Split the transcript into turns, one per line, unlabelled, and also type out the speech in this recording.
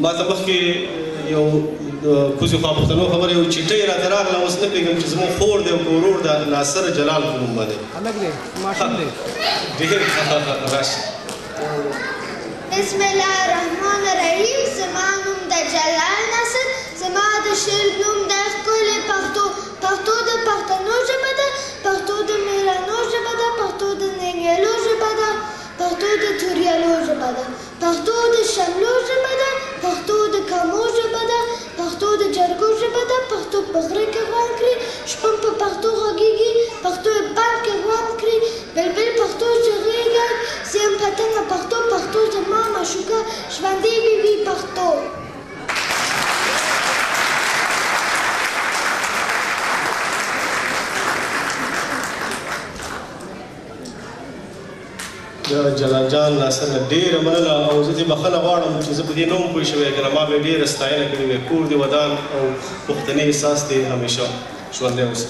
ما ته مخکې یو کوزې خوا پښتنو خبره یو چټۍ راته راغله اوس نه پوهېږم چې زموږ خور دی او که ورور ده ناصر جلال په نوم باندې
هلک دی ماشوم دی
ډېر راشه
بسم الله الرحمن الرحیم زما نوم د جلال ناصر زما د شعر نوم د ښکلې پښتو پښتو د پښتنو ژبه ده پښتو د مېړنو ژبه ده پښتو د ننګیالو ژبه ده پښتو د توریالو ژبه ده پښتو د شملو ژبه ده پښتو د کامو ژبه ده پښتو د جرګو ژبه ده پښتو په غره کې غوان کړي شپون په پښتو غږېږي پښتو یې بند کې غوان کړي بلبل پښتو چغېږي زه یم پتنګه پښتو پښتو زما معشوقه ژوندۍ وي وي پښتو
د جلال جان ناصر نه ډېره مننه او زه دې بخښنه غواړم چې زه په دې نه وم پوه شوی که نه ما به یې ډېره ستاینه کړې وی کور دې ودان او پښتني احساس دې همیشه ژوندی اوسه